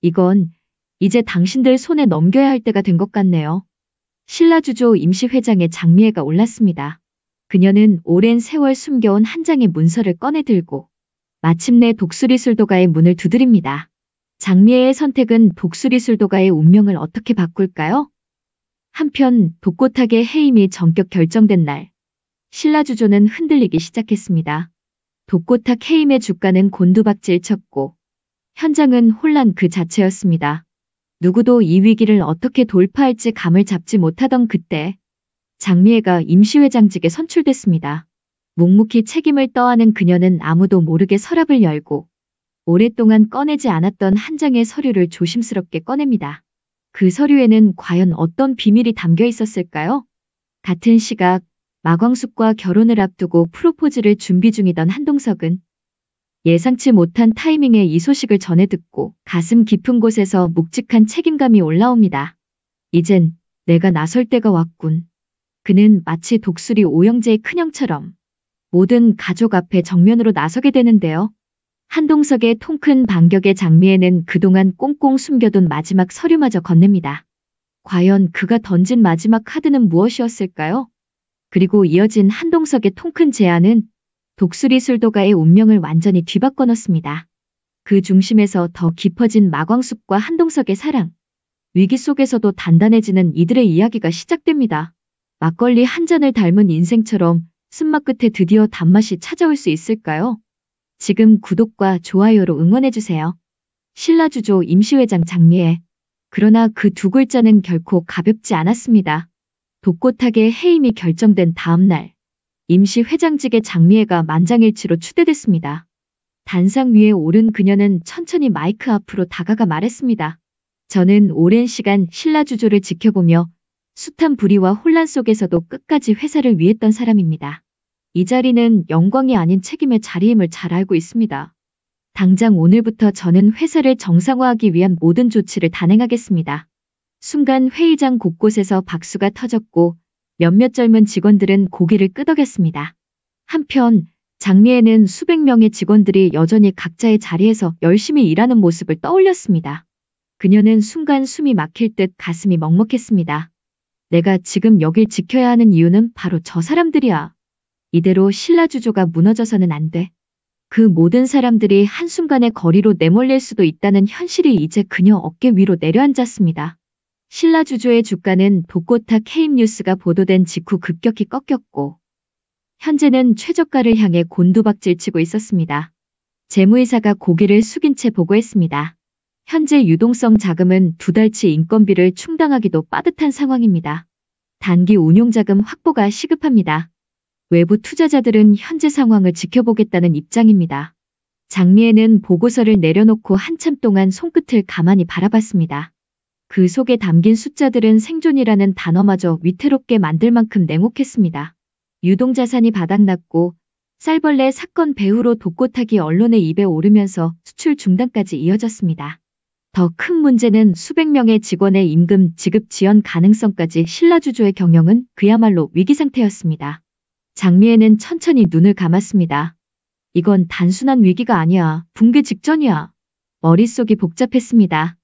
이건 이제 당신들 손에 넘겨야 할 때가 된 것 같네요. 신라주조 임시회장의 장미애가 올랐습니다. 그녀는 오랜 세월 숨겨온 한 장의 문서를 꺼내 들고 마침내 독수리술도가의 문을 두드립니다. 장미애의 선택은 독수리술도가의 운명을 어떻게 바꿀까요? 한편 독고탁의 해임이 전격 결정된 날, 신라주조는 흔들리기 시작했습니다. 독고탁 해임의 주가는 곤두박질 쳤고 현장은 혼란 그 자체였습니다. 누구도 이 위기를 어떻게 돌파할지 감을 잡지 못하던 그때 장미애가 임시회장직에 선출됐습니다. 묵묵히 책임을 떠안은 그녀는 아무도 모르게 서랍을 열고 오랫동안 꺼내지 않았던 한 장의 서류를 조심스럽게 꺼냅니다. 그 서류에는 과연 어떤 비밀이 담겨 있었을까요? 같은 시각 마광숙과 결혼을 앞두고 프로포즈를 준비 중이던 한동석은 예상치 못한 타이밍에 이 소식을 전해 듣고 가슴 깊은 곳에서 묵직한 책임감이 올라옵니다. 이젠 내가 나설 때가 왔군. 그는 마치 독수리 오영재의 큰형처럼 모든 가족 앞에 정면으로 나서게 되는데요. 한동석의 통큰 반격에 장미애는 그동안 꽁꽁 숨겨둔 마지막 서류마저 건넵니다. 과연 그가 던진 마지막 카드는 무엇이었을까요? 그리고 이어진 한동석의 통큰 제안은 독수리술도가의 운명을 완전히 뒤바꿔 놓습니다. 그 중심에서 더 깊어진 마광숙과 한동석의 사랑, 위기 속에서도 단단해지는 이들의 이야기가 시작됩니다. 막걸리 한 잔을 닮은 인생처럼 쓴맛 끝에 드디어 단맛이 찾아올 수 있을까요? 지금 구독과 좋아요로 응원해주세요. 신라주조 임시회장 장미애. 그러나 그 두 글자는 결코 가볍지 않았습니다. 독고탁의 해임이 결정된 다음 날, 임시회장직의 장미애가 만장일치로 추대됐습니다. 단상 위에 오른 그녀는 천천히 마이크 앞으로 다가가 말했습니다. 저는 오랜 시간 신라주조를 지켜보며 숱한 불의와 혼란 속에서도 끝까지 회사를 위했던 사람입니다. 이 자리는 영광이 아닌 책임의 자리임을 잘 알고 있습니다. 당장 오늘부터 저는 회사를 정상화하기 위한 모든 조치를 단행하겠습니다. 순간 회의장 곳곳에서 박수가 터졌고 몇몇 젊은 직원들은 고개를 끄덕였습니다. 한편 장미애는 수백 명의 직원들이 여전히 각자의 자리에서 열심히 일하는 모습을 떠올렸습니다. 그녀는 순간 숨이 막힐 듯 가슴이 먹먹했습니다. 내가 지금 여길 지켜야 하는 이유는 바로 저 사람들이야. 이대로 신라주조가 무너져서는 안 돼. 그 모든 사람들이 한순간에 거리로 내몰릴 수도 있다는 현실이 이제 그녀 어깨 위로 내려앉았습니다. 신라주조의 주가는 독고탁 해임 뉴스가 보도된 직후 급격히 꺾였고 현재는 최저가를 향해 곤두박질치고 있었습니다. 재무이사가 고개를 숙인 채 보고했습니다. 현재 유동성 자금은 2달치 인건비를 충당하기도 빠듯한 상황입니다. 단기 운용자금 확보가 시급합니다. 외부 투자자들은 현재 상황을 지켜보겠다는 입장입니다. 장미애는 보고서를 내려놓고 한참 동안 손끝을 가만히 바라봤습니다. 그 속에 담긴 숫자들은 생존이라는 단어마저 위태롭게 만들 만큼 냉혹했습니다. 유동자산이 바닥났고 쌀벌레 사건 배후로 독고탁이 언론의 입에 오르면서 수출 중단까지 이어졌습니다. 더 큰 문제는 수백 명의 직원의 임금 지급 지연 가능성까지 신라주조의 경영은 그야말로 위기 상태였습니다. 장미애는 천천히 눈을 감았습니다. 이건 단순한 위기가 아니야. 붕괴 직전이야. 머릿속이 복잡했습니다.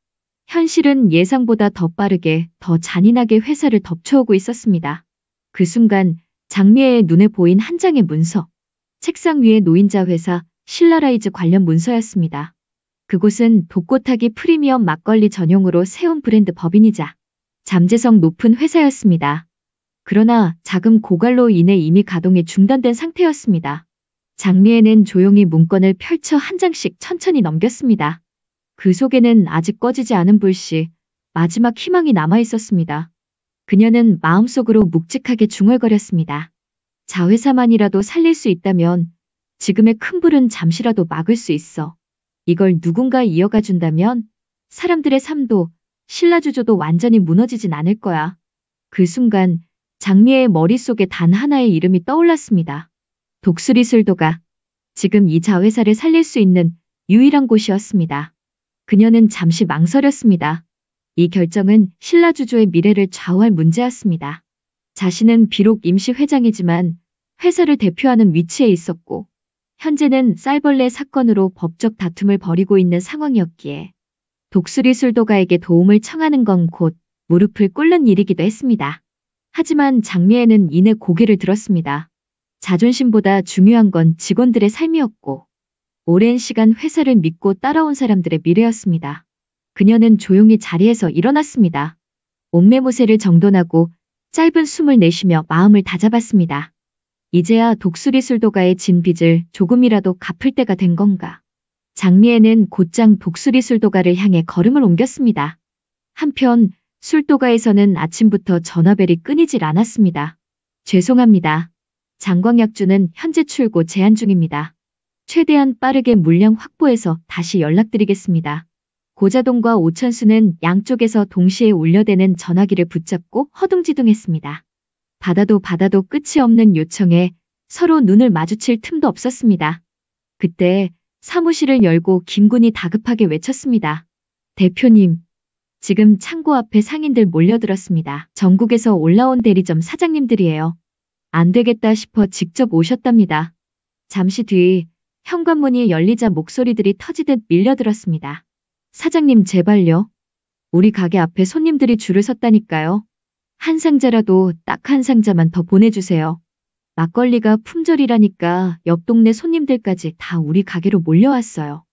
현실은 예상보다 더 빠르게, 더 잔인하게 회사를 덮쳐오고 있었습니다. 그 순간 장미애의 눈에 보인 한 장의 문서. 책상 위에 놓인 자회사 신라라이즈 관련 문서였습니다. 그곳은 독고탁이 프리미엄 막걸리 전용으로 세운 브랜드 법인이자 잠재성 높은 회사였습니다. 그러나 자금 고갈로 인해 이미 가동이 중단된 상태였습니다. 장미애는 조용히 문건을 펼쳐 한 장씩 천천히 넘겼습니다. 그 속에는 아직 꺼지지 않은 불씨, 마지막 희망이 남아 있었습니다. 그녀는 마음속으로 묵직하게 중얼거렸습니다. 자회사만이라도 살릴 수 있다면 지금의 큰 불은 잠시라도 막을 수 있어. 이걸 누군가 이어가 준다면 사람들의 삶도 신라주조도 완전히 무너지진 않을 거야. 그 순간 장미애의 머릿속에 단 하나의 이름이 떠올랐습니다. 독수리술도가. 지금 이 자회사를 살릴 수 있는 유일한 곳이었습니다. 그녀는 잠시 망설였습니다. 이 결정은 신라주조의 미래를 좌우할 문제였습니다. 자신은 비록 임시회장이지만 회사를 대표하는 위치에 있었고 현재는 쌀벌레 사건으로 법적 다툼을 벌이고 있는 상황이었기에 독수리 술도가에게 도움을 청하는 건 곧 무릎을 꿇는 일이기도 했습니다. 하지만 장미애는 이내 고개를 들었습니다. 자존심보다 중요한 건 직원들의 삶이었고 오랜 시간 회사를 믿고 따라온 사람들의 미래였습니다. 그녀는 조용히 자리에서 일어났습니다. 옷매무새를 정돈하고 짧은 숨을 내쉬며 마음을 다잡았습니다. 이제야 독수리 술도가의 진 빚을 조금이라도 갚을 때가 된 건가. 장미애는 곧장 독수리 술도가를 향해 걸음을 옮겼습니다. 한편 술도가에서는 아침부터 전화벨이 끊이질 않았습니다. 죄송합니다. 장광약주는 현재 출고 제한 중입니다. 최대한 빠르게 물량 확보해서 다시 연락드리겠습니다. 고자동과 오천수는 양쪽에서 동시에 울려대는 전화기를 붙잡고 허둥지둥했습니다. 받아도 끝이 없는 요청에 서로 눈을 마주칠 틈도 없었습니다. 그때 사무실을 열고 김군이 다급하게 외쳤습니다. 대표님, 지금 창고 앞에 상인들 몰려들었습니다. 전국에서 올라온 대리점 사장님들이에요. 안 되겠다 싶어 직접 오셨답니다. 잠시 뒤 현관문이 열리자 목소리들이 터지듯 밀려들었습니다. 사장님 제발요. 우리 가게 앞에 손님들이 줄을 섰다니까요. 한 상자라도 딱 한 상자만 더 보내주세요. 막걸리가 품절이라니까 옆 동네 손님들까지 다 우리 가게로 몰려왔어요.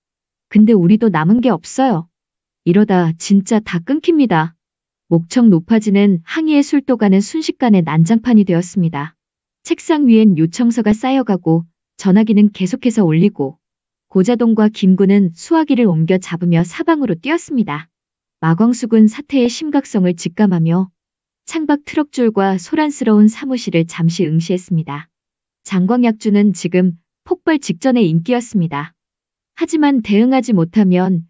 근데 우리도 남은 게 없어요. 이러다 진짜 다 끊깁니다. 목청 높아지는 항의의 술도가는 순식간에 난장판이 되었습니다. 책상 위엔 요청서가 쌓여가고 전화기는 계속해서 울리고 고자동과 김군은 수화기를 옮겨 잡으며 사방으로 뛰었습니다. 마광숙은 사태의 심각성을 직감하며 창밖 트럭줄과 소란스러운 사무실을 잠시 응시했습니다. 장광약주는 지금 폭발 직전의 인기였습니다. 하지만 대응하지 못하면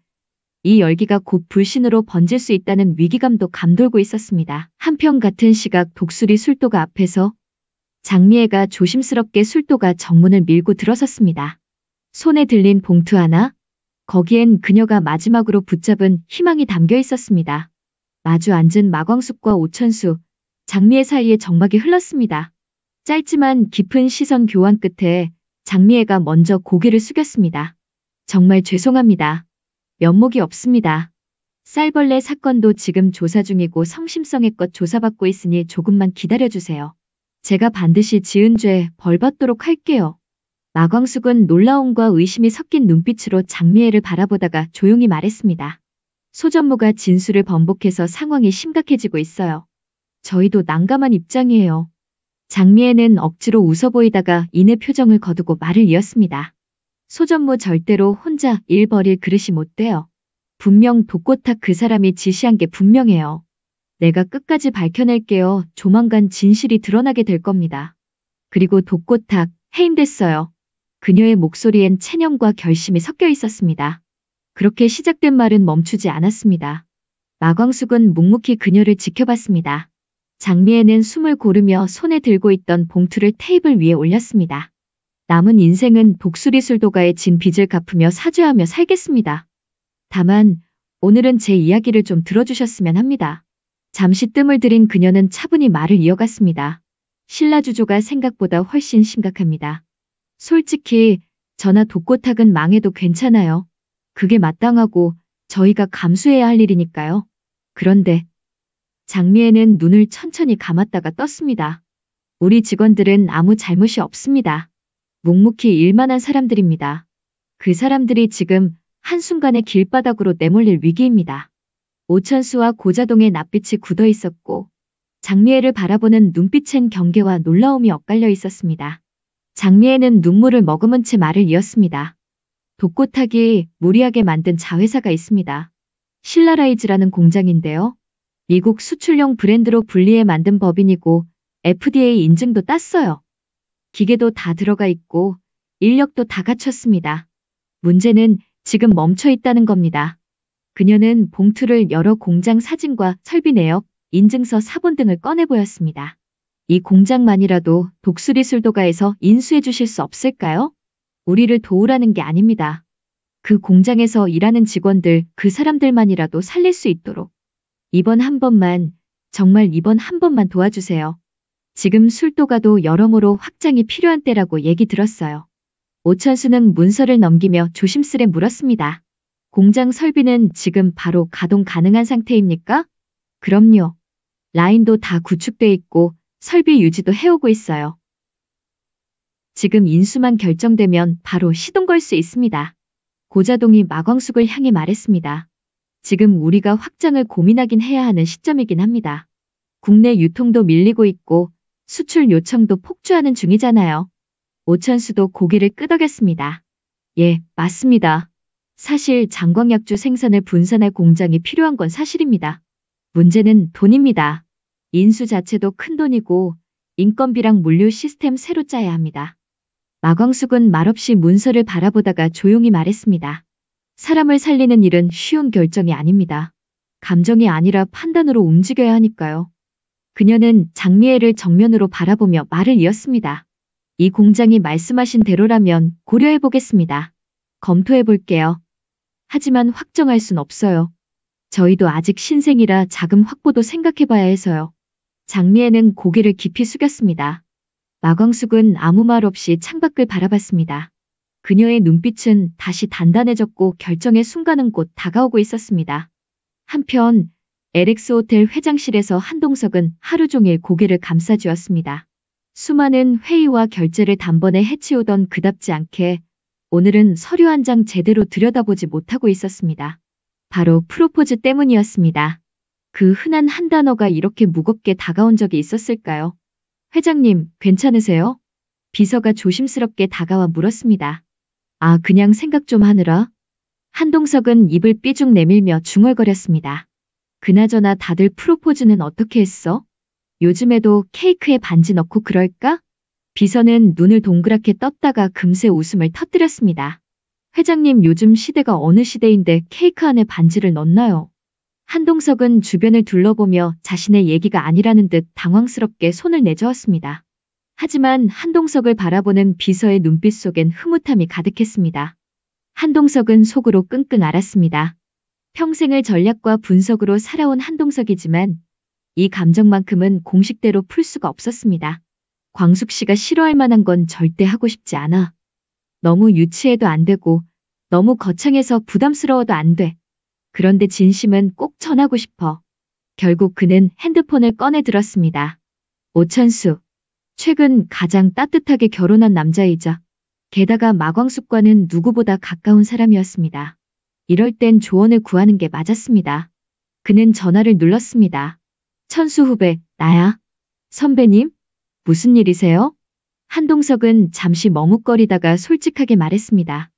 이 열기가 곧 불신으로 번질 수 있다는 위기감도 감돌고 있었습니다. 한편 같은 시각 독수리 술도가 앞에서 장미애가 조심스럽게 술도가 정문을 밀고 들어섰습니다. 손에 들린 봉투 하나, 거기엔 그녀가 마지막으로 붙잡은 희망이 담겨 있었습니다. 마주 앉은 마광숙과 오천수, 장미애 사이에 정막이 흘렀습니다. 짧지만 깊은 시선 교환 끝에 장미애가 먼저 고개를 숙였습니다. 정말 죄송합니다. 면목이 없습니다. 쌀벌레 사건도 지금 조사 중이고 성심성의껏 조사받고 있으니 조금만 기다려주세요. 제가 반드시 지은 죄 벌받도록 할게요. 마광숙은 놀라움과 의심이 섞인 눈빛으로 장미애를 바라보다가 조용히 말했습니다. 소전무가 진술을 번복해서 상황이 심각해지고 있어요. 저희도 난감한 입장이에요. 장미애는 억지로 웃어 보이다가 이내 표정을 거두고 말을 이었습니다. 소전무 절대로 혼자 일 벌일 그릇이 못 돼요. 분명 독고탁 그 사람이 지시한 게 분명해요. 내가 끝까지 밝혀낼게요. 조만간 진실이 드러나게 될 겁니다. 그리고 독고탁 해임됐어요. 그녀의 목소리엔 체념과 결심이 섞여 있었습니다. 그렇게 시작된 말은 멈추지 않았습니다. 마광숙은 묵묵히 그녀를 지켜봤습니다. 장미애는 숨을 고르며 손에 들고 있던 봉투를 테이블 위에 올렸습니다. 남은 인생은 독수리 술도가의 진 빚을 갚으며 사죄하며 살겠습니다. 다만 오늘은 제 이야기를 좀 들어주셨으면 합니다. 잠시 뜸을 들인 그녀는 차분히 말을 이어갔습니다. 신라주조가 생각보다 훨씬 심각합니다. 솔직히 저나 독고탁은 망해도 괜찮아요. 그게 마땅하고 저희가 감수해야 할 일이니까요. 그런데 장미애는 눈을 천천히 감았다가 떴습니다. 우리 직원들은 아무 잘못이 없습니다. 묵묵히 일만 한 사람들입니다. 그 사람들이 지금 한순간에 길바닥으로 내몰릴 위기입니다. 오천수와 고자동의 낯빛이 굳어 있었고 장미애를 바라보는 눈빛엔 경계와 놀라움이 엇갈려 있었습니다. 장미애는 눈물을 머금은 채 말을 이었습니다. 독고탁이 무리하게 만든 자회사가 있습니다. 신라라이즈라는 공장인데요. 미국 수출용 브랜드로 분리해 만든 법인이고 FDA 인증도 땄어요. 기계도 다 들어가 있고 인력도 다 갖췄습니다. 문제는 지금 멈춰 있다는 겁니다. 그녀는 봉투를 열어 공장 사진과 설비 내역, 인증서 사본 등을 꺼내 보였습니다. 이 공장만이라도 독수리 술도가에서 인수해 주실 수 없을까요? 우리를 도우라는 게 아닙니다. 그 공장에서 일하는 직원들, 그 사람들만이라도 살릴 수 있도록. 이번 한 번만, 정말 이번 한 번만 도와주세요. 지금 술도가도 여러모로 확장이 필요한 때라고 얘기 들었어요. 오천수는 문서를 넘기며 조심스레 물었습니다. 공장 설비는 지금 바로 가동 가능한 상태입니까? 그럼요. 라인도 다 구축돼 있고 설비 유지도 해오고 있어요. 지금 인수만 결정되면 바로 시동 걸 수 있습니다. 고자동이 마광숙을 향해 말했습니다. 지금 우리가 확장을 고민하긴 해야 하는 시점이긴 합니다. 국내 유통도 밀리고 있고 수출 요청도 폭주하는 중이잖아요. 오천수도 고개를 끄덕였습니다. 예, 맞습니다. 사실 장광약주 생산을 분산할 공장이 필요한 건 사실입니다. 문제는 돈입니다. 인수 자체도 큰 돈이고 인건비랑 물류 시스템 새로 짜야 합니다. 마광숙은 말없이 문서를 바라보다가 조용히 말했습니다. 사람을 살리는 일은 쉬운 결정이 아닙니다. 감정이 아니라 판단으로 움직여야 하니까요. 그녀는 장미애를 정면으로 바라보며 말을 이었습니다. 이 공장이 말씀하신 대로라면 고려해보겠습니다. 검토해볼게요. 하지만 확정할 순 없어요. 저희도 아직 신생이라 자금 확보도 생각해봐야 해서요. 장미애는 고개를 깊이 숙였습니다. 마광숙은 아무 말 없이 창밖을 바라봤습니다. 그녀의 눈빛은 다시 단단해졌고 결정의 순간은 곧 다가오고 있었습니다. 한편 LX 호텔 회장실에서 한동석은 하루 종일 고개를 감싸쥐었습니다. 수많은 회의와 결제를 단번에 해치우던 그답지 않게 오늘은 서류 한 장 제대로 들여다보지 못하고 있었습니다. 바로 프로포즈 때문이었습니다. 그 흔한 한 단어가 이렇게 무겁게 다가온 적이 있었을까요? 회장님, 괜찮으세요? 비서가 조심스럽게 다가와 물었습니다. 아, 그냥 생각 좀 하느라. 한동석은 입을 삐죽 내밀며 중얼거렸습니다. 그나저나 다들 프로포즈는 어떻게 했어? 요즘에도 케이크에 반지 넣고 그럴까? 비서는 눈을 동그랗게 떴다가 금세 웃음을 터뜨렸습니다. 회장님, 요즘 시대가 어느 시대인데 케이크 안에 반지를 넣나요? 한동석은 주변을 둘러보며 자신의 얘기가 아니라는 듯 당황스럽게 손을 내저었습니다. 하지만 한동석을 바라보는 비서의 눈빛 속엔 흐뭇함이 가득했습니다. 한동석은 속으로 끙끙 앓았습니다. 평생을 전략과 분석으로 살아온 한동석이지만 이 감정만큼은 공식대로 풀 수가 없었습니다. 광숙 씨가 싫어할 만한 건 절대 하고 싶지 않아. 너무 유치해도 안 되고 너무 거창해서 부담스러워도 안 돼. 그런데 진심은 꼭 전하고 싶어. 결국 그는 핸드폰을 꺼내 들었습니다. 오천수. 최근 가장 따뜻하게 결혼한 남자이자 게다가 마광숙과는 누구보다 가까운 사람이었습니다. 이럴 땐 조언을 구하는 게 맞았습니다. 그는 전화를 눌렀습니다. 천수 후배, 나야. 선배님? 무슨 일이세요? 한동석은 잠시 머뭇거리다가 솔직하게 말했습니다.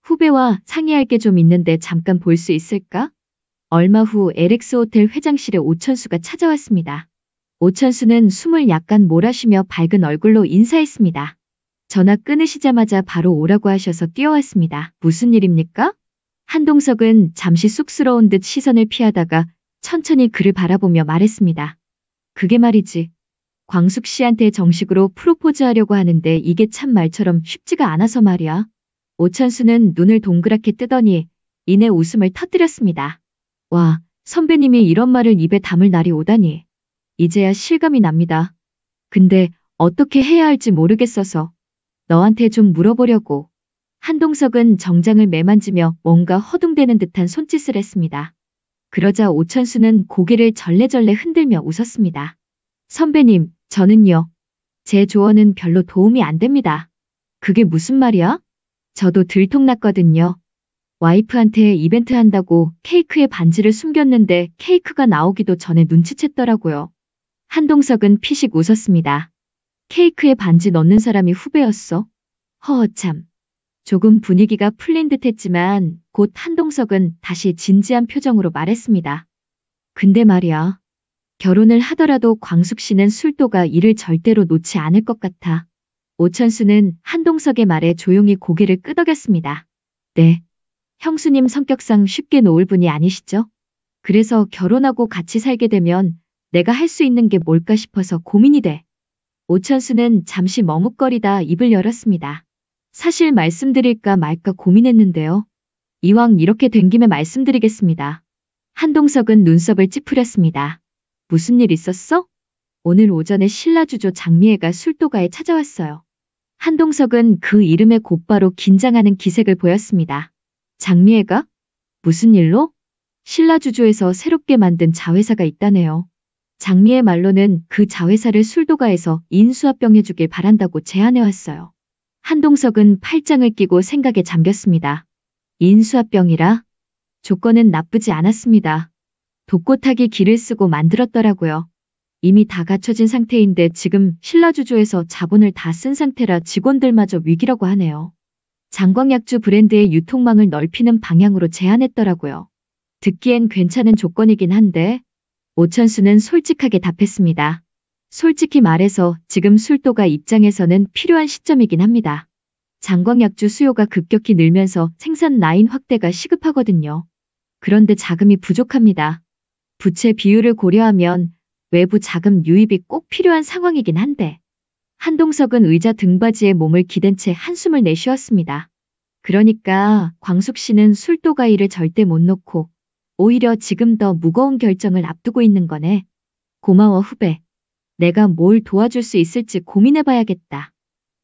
후배와 상의할 게 좀 있는데 잠깐 볼 수 있을까? 얼마 후 LX 호텔 회장실에 오천수가 찾아왔습니다. 오천수는 숨을 약간 몰아쉬며 밝은 얼굴로 인사했습니다. 전화 끊으시자마자 바로 오라고 하셔서 뛰어왔습니다. 무슨 일입니까? 한동석은 잠시 쑥스러운 듯 시선을 피하다가 천천히 그를 바라보며 말했습니다. 그게 말이지. 광숙 씨한테 정식으로 프로포즈하려고 하는데 이게 참 말처럼 쉽지가 않아서 말이야. 오천수는 눈을 동그랗게 뜨더니 이내 웃음을 터뜨렸습니다. 와, 선배님이 이런 말을 입에 담을 날이 오다니. 이제야 실감이 납니다. 근데 어떻게 해야 할지 모르겠어서 너한테 좀 물어보려고. 한동석은 정장을 매만지며 뭔가 허둥대는 듯한 손짓을 했습니다. 그러자 오천수는 고개를 절레절레 흔들며 웃었습니다. 선배님, 저는요. 제 조언은 별로 도움이 안 됩니다. 그게 무슨 말이야? 저도 들통났거든요. 와이프한테 이벤트 한다고 케이크에 반지를 숨겼는데 케이크가 나오기도 전에 눈치챘더라고요. 한동석은 피식 웃었습니다. 케이크에 반지 넣는 사람이 후배였어? 허허참. 조금 분위기가 풀린 듯 했지만 곧 한동석은 다시 진지한 표정으로 말했습니다. 근데 말이야. 결혼을 하더라도 광숙 씨는 술도가 이를 절대로 놓지 않을 것 같아. 오천수는 한동석의 말에 조용히 고개를 끄덕였습니다. 네. 형수님 성격상 쉽게 놓을 분이 아니시죠? 그래서 결혼하고 같이 살게 되면 내가 할 수 있는 게 뭘까 싶어서 고민이 돼. 오천수는 잠시 머뭇거리다 입을 열었습니다. 사실 말씀드릴까 말까 고민했는데요. 이왕 이렇게 된 김에 말씀드리겠습니다. 한동석은 눈썹을 찌푸렸습니다. 무슨 일 있었어? 오늘 오전에 신라주조 장미애가 술도가에 찾아왔어요. 한동석은 그 이름에 곧바로 긴장하는 기색을 보였습니다. 장미애가? 무슨 일로? 신라주조에서 새롭게 만든 자회사가 있다네요. 장미의 말로는 그 자회사를 술도가에서 인수합병해주길 바란다고 제안해왔어요. 한동석은 팔짱을 끼고 생각에 잠겼습니다. 인수합병이라? 조건은 나쁘지 않았습니다. 독고타기 길을 쓰고 만들었더라고요. 이미 다 갖춰진 상태인데 지금 신라주조에서 자본을 다 쓴 상태라 직원들마저 위기라고 하네요. 장광약주 브랜드의 유통망을 넓히는 방향으로 제안했더라고요. 듣기엔 괜찮은 조건이긴 한데 오천수는 솔직하게 답했습니다. 솔직히 말해서 지금 술도가 입장에서는 필요한 시점이긴 합니다. 장광약주 수요가 급격히 늘면서 생산 라인 확대가 시급하거든요. 그런데 자금이 부족합니다. 부채 비율을 고려하면 외부 자금 유입이 꼭 필요한 상황이긴 한데 한동석은 의자 등받이에 몸을 기댄 채 한숨을 내쉬었습니다. 그러니까 광숙 씨는 술도가 일을 절대 못 놓고 오히려 지금 더 무거운 결정을 앞두고 있는 거네. 고마워 후배. 내가 뭘 도와줄 수 있을지 고민해봐야겠다.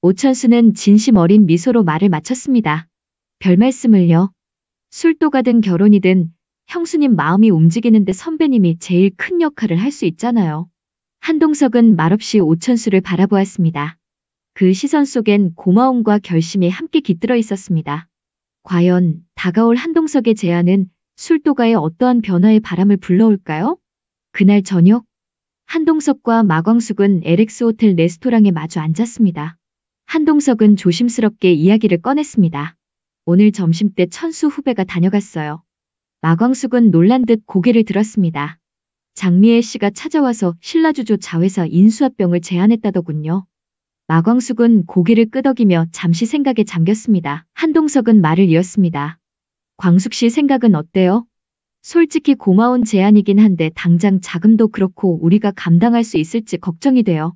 오천수는 진심 어린 미소로 말을 마쳤습니다. 별 말씀을요. 술도가든 결혼이든 형수님 마음이 움직이는데 선배님이 제일 큰 역할을 할 수 있잖아요. 한동석은 말없이 오천수를 바라보았습니다. 그 시선 속엔 고마움과 결심이 함께 깃들어 있었습니다. 과연 다가올 한동석의 제안은 술도가에 어떠한 변화의 바람을 불러올까요? 그날 저녁, 한동석과 마광숙은 LX 호텔 레스토랑에 마주 앉았습니다. 한동석은 조심스럽게 이야기를 꺼냈습니다. 오늘 점심때 천수 후배가 다녀갔어요. 마광숙은 놀란 듯 고개를 들었습니다. 장미애 씨가 찾아와서 신라주조 자회사 인수합병을 제안했다더군요. 마광숙은 고개를 끄덕이며 잠시 생각에 잠겼습니다. 한동석은 말을 이었습니다. 광숙 씨 생각은 어때요? 솔직히 고마운 제안이긴 한데 당장 자금도 그렇고 우리가 감당할 수 있을지 걱정이 돼요.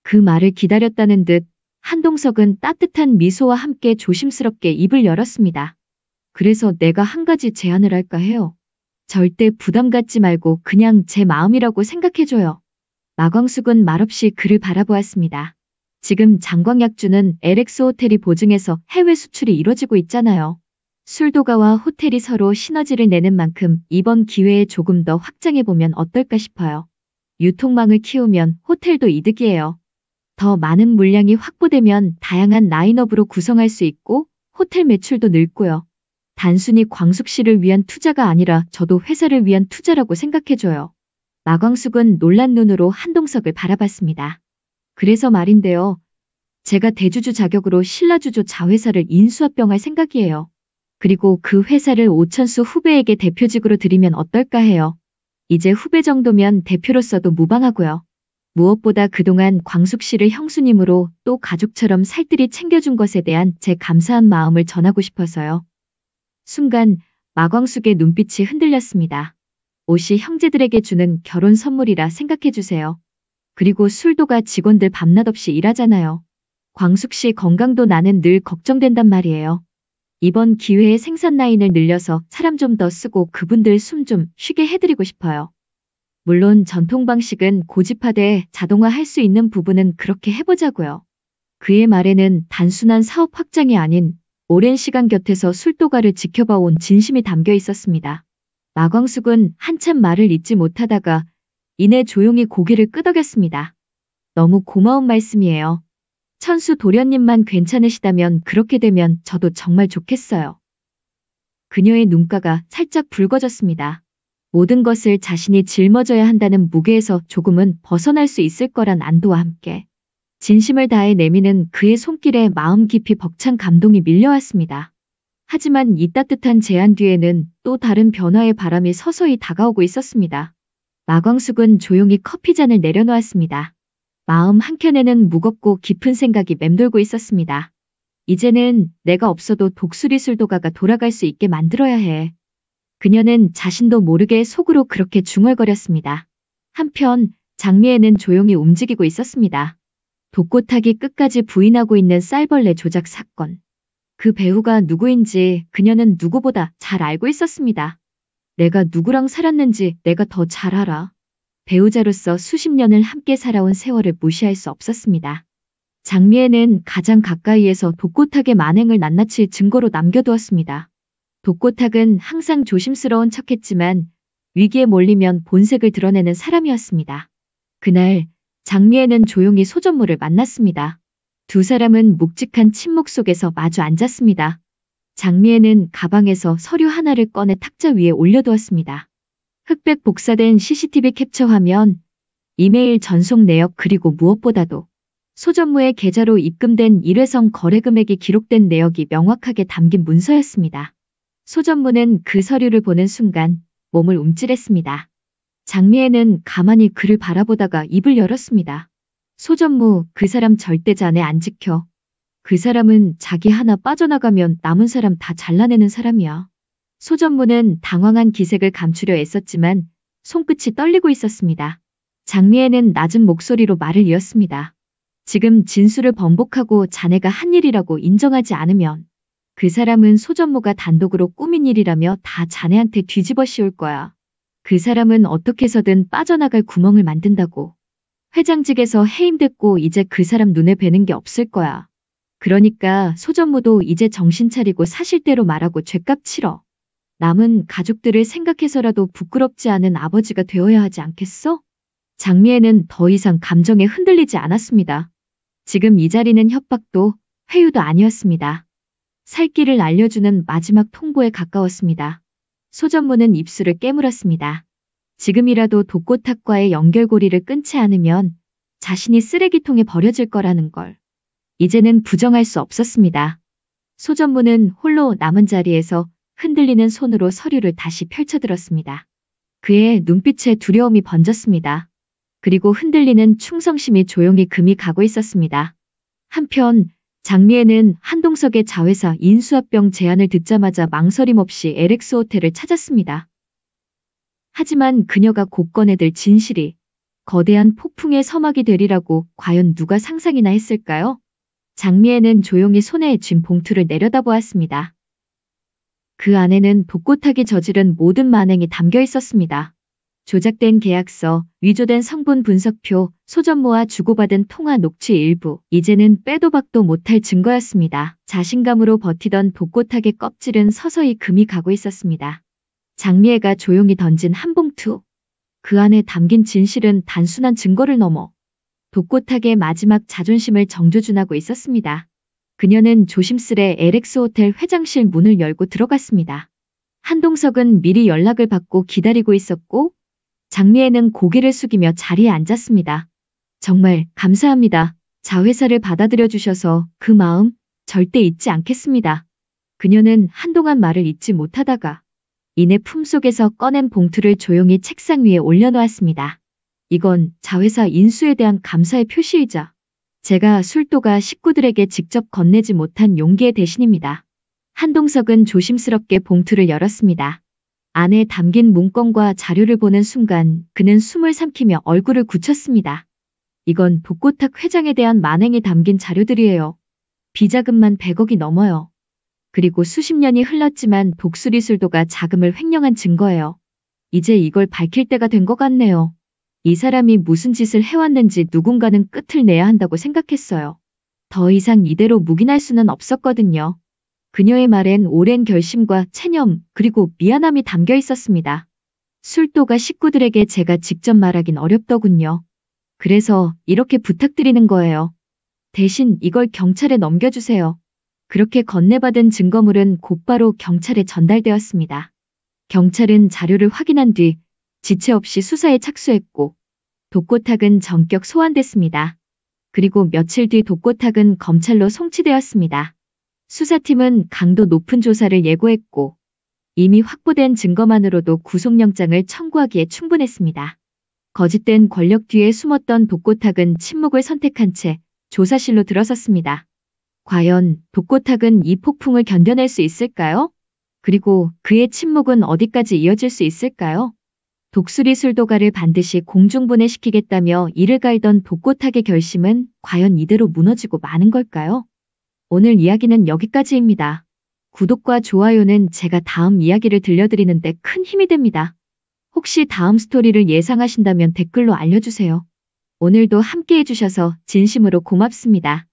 그 말을 기다렸다는 듯 한동석은 따뜻한 미소와 함께 조심스럽게 입을 열었습니다. 그래서 내가 한 가지 제안을 할까 해요. 절대 부담 갖지 말고 그냥 제 마음이라고 생각해줘요. 마광숙은 말없이 그를 바라보았습니다. 지금 장광약주는 LX 호텔이 보증해서 해외 수출이 이뤄지고 있잖아요. 술도가와 호텔이 서로 시너지를 내는 만큼 이번 기회에 조금 더 확장해보면 어떨까 싶어요. 유통망을 키우면 호텔도 이득이에요. 더 많은 물량이 확보되면 다양한 라인업으로 구성할 수 있고 호텔 매출도 늘고요. 단순히 광숙 씨를 위한 투자가 아니라 저도 회사를 위한 투자라고 생각해줘요. 마광숙은 놀란 눈으로 한동석을 바라봤습니다. 그래서 말인데요. 제가 대주주 자격으로 신라주조 자회사를 인수합병할 생각이에요. 그리고 그 회사를 오천수 후배에게 대표직으로 드리면 어떨까 해요. 이제 후배 정도면 대표로서도 무방하고요. 무엇보다 그동안 광숙 씨를 형수님으로 또 가족처럼 살뜰히 챙겨준 것에 대한 제 감사한 마음을 전하고 싶어서요. 순간 마광숙의 눈빛이 흔들렸습니다. 옷이 형제들에게 주는 결혼 선물이라 생각해주세요. 그리고 술도가 직원들 밤낮 없이 일하잖아요. 광숙 씨 건강도 나는 늘 걱정된단 말이에요. 이번 기회에 생산 라인을 늘려서 사람 좀 더 쓰고 그분들 숨 좀 쉬게 해드리고 싶어요. 물론 전통 방식은 고집하되 자동화할 수 있는 부분은 그렇게 해보자고요. 그의 말에는 단순한 사업 확장이 아닌 오랜 시간 곁에서 술도가를 지켜봐온 진심이 담겨 있었습니다. 마광숙은 한참 말을 잇지 못하다가 이내 조용히 고개를 끄덕였습니다. 너무 고마운 말씀이에요. 천수 도련님만 괜찮으시다면 그렇게 되면 저도 정말 좋겠어요. 그녀의 눈가가 살짝 붉어졌습니다. 모든 것을 자신이 짊어져야 한다는 무게에서 조금은 벗어날 수 있을 거란 안도와 함께 진심을 다해 내미는 그의 손길에 마음 깊이 벅찬 감동이 밀려왔습니다. 하지만 이 따뜻한 제안 뒤에는 또 다른 변화의 바람이 서서히 다가오고 있었습니다. 마광숙은 조용히 커피잔을 내려놓았습니다. 마음 한켠에는 무겁고 깊은 생각이 맴돌고 있었습니다. 이제는 내가 없어도 독수리 술도가가 돌아갈 수 있게 만들어야 해. 그녀는 자신도 모르게 속으로 그렇게 중얼거렸습니다. 한편 장미애는 조용히 움직이고 있었습니다. 독고타기 끝까지 부인하고 있는 쌀벌레 조작 사건. 그 배우가 누구인지 그녀는 누구보다 잘 알고 있었습니다. 내가 누구랑 살았는지 내가 더 잘 알아. 배우자로서 수십 년을 함께 살아온 세월을 무시할 수 없었습니다. 장미애는 가장 가까이에서 독고타게 만행을 낱낱이 증거로 남겨두었습니다. 독고탁은 항상 조심스러운 척했지만 위기에 몰리면 본색을 드러내는 사람이었습니다. 그날 장미애는 조용히 소전무를 만났습니다. 두 사람은 묵직한 침묵 속에서 마주 앉았습니다. 장미애는 가방에서 서류 하나를 꺼내 탁자 위에 올려두었습니다. 흑백 복사된 CCTV 캡처 화면, 이메일 전송 내역 그리고 무엇보다도 소전무의 계좌로 입금된 일회성 거래 금액이 기록된 내역이 명확하게 담긴 문서였습니다. 소전무는 그 서류를 보는 순간 몸을 움찔했습니다. 장미애는 가만히 그를 바라보다가 입을 열었습니다. 소전무, 그 사람 절대 자네 안 지켜. 그 사람은 자기 하나 빠져나가면 남은 사람 다 잘라내는 사람이야. 소전무는 당황한 기색을 감추려 애썼지만 손끝이 떨리고 있었습니다. 장미애는 낮은 목소리로 말을 이었습니다. 지금 진술을 번복하고 자네가 한 일이라고 인정하지 않으면 그 사람은 소전무가 단독으로 꾸민 일이라며 다 자네한테 뒤집어 씌울 거야. 그 사람은 어떻게 해서든 빠져나갈 구멍을 만든다고. 회장직에서 해임됐고 이제 그 사람 눈에 뵈는 게 없을 거야. 그러니까 소전무도 이제 정신 차리고 사실대로 말하고 죗값 치러. 남은 가족들을 생각해서라도 부끄럽지 않은 아버지가 되어야 하지 않겠어? 장미애는 더 이상 감정에 흔들리지 않았습니다. 지금 이 자리는 협박도 회유도 아니었습니다. 살 길을 알려주는 마지막 통보에 가까웠습니다. 소전무는 입술을 깨물었습니다. 지금이라도 독고탁과의 연결고리를 끊지 않으면 자신이 쓰레기통에 버려질 거라는 걸 이제는 부정할 수 없었습니다. 소전무는 홀로 남은 자리에서 흔들리는 손으로 서류를 다시 펼쳐들었습니다. 그의 눈빛에 두려움이 번졌습니다. 그리고 흔들리는 충성심이 조용히 금이 가고 있었습니다. 한편 장미애는 한동석의 자회사 인수합병 제안을 듣자마자 망설임 없이 LX 호텔을 찾았습니다. 하지만 그녀가 곧 꺼내들 진실이 거대한 폭풍의 서막이 되리라고 과연 누가 상상이나 했을까요? 장미애는 조용히 손에 쥔 봉투를 내려다보았습니다. 그 안에는 독고탁이 저지른 모든 만행이 담겨 있었습니다. 조작된 계약서, 위조된 성분 분석표, 소전무와 주고받은 통화 녹취 일부, 이제는 빼도 박도 못할 증거였습니다. 자신감으로 버티던 독고탁의 껍질은 서서히 금이 가고 있었습니다. 장미애가 조용히 던진 한 봉투. 그 안에 담긴 진실은 단순한 증거를 넘어 독고탁의 마지막 자존심을 정조준하고 있었습니다. 그녀는 조심스레 LX 호텔 회장실 문을 열고 들어갔습니다. 한동석은 미리 연락을 받고 기다리고 있었고 장미애는 고개를 숙이며 자리에 앉았습니다. 정말 감사합니다. 자회사를 받아들여 주셔서 그 마음 절대 잊지 않겠습니다. 그녀는 한동안 말을 잇지 못하다가 이내 품속에서 꺼낸 봉투를 조용히 책상 위에 올려놓았습니다. 이건 자회사 인수에 대한 감사의 표시이자 제가 술도가 식구들에게 직접 건네지 못한 용기의 대신입니다. 한동석은 조심스럽게 봉투를 열었습니다. 안에 담긴 문건과 자료를 보는 순간 그는 숨을 삼키며 얼굴을 굳혔습니다. 이건 독고탁 회장에 대한 만행이 담긴 자료들이에요. 비자금만 100억이 넘어요. 그리고 수십 년이 흘렀지만 독수리술도가 자금을 횡령한 증거예요. 이제 이걸 밝힐 때가 된 것 같네요. 이 사람이 무슨 짓을 해왔는지 누군가는 끝을 내야 한다고 생각했어요. 더 이상 이대로 묵인할 수는 없었거든요. 그녀의 말엔 오랜 결심과 체념 그리고 미안함이 담겨 있었습니다. 술도가 식구들에게 제가 직접 말하긴 어렵더군요. 그래서 이렇게 부탁드리는 거예요. 대신 이걸 경찰에 넘겨주세요. 그렇게 건네받은 증거물은 곧바로 경찰에 전달되었습니다. 경찰은 자료를 확인한 뒤 지체 없이 수사에 착수했고 독고탁은 전격 소환됐습니다. 그리고 며칠 뒤 독고탁은 검찰로 송치되었습니다. 수사팀은 강도 높은 조사를 예고했고 이미 확보된 증거만으로도 구속영장을 청구하기에 충분했습니다. 거짓된 권력 뒤에 숨었던 독고탁은 침묵을 선택한 채 조사실로 들어섰습니다. 과연 독고탁은 이 폭풍을 견뎌낼 수 있을까요? 그리고 그의 침묵은 어디까지 이어질 수 있을까요? 독수리 술도가를 반드시 공중분해시키겠다며 이를 갈던 독고탁의 결심은 과연 이대로 무너지고 마는 걸까요? 오늘 이야기는 여기까지입니다. 구독과 좋아요는 제가 다음 이야기를 들려드리는데 큰 힘이 됩니다. 혹시 다음 스토리를 예상하신다면 댓글로 알려주세요. 오늘도 함께 해주셔서 진심으로 고맙습니다.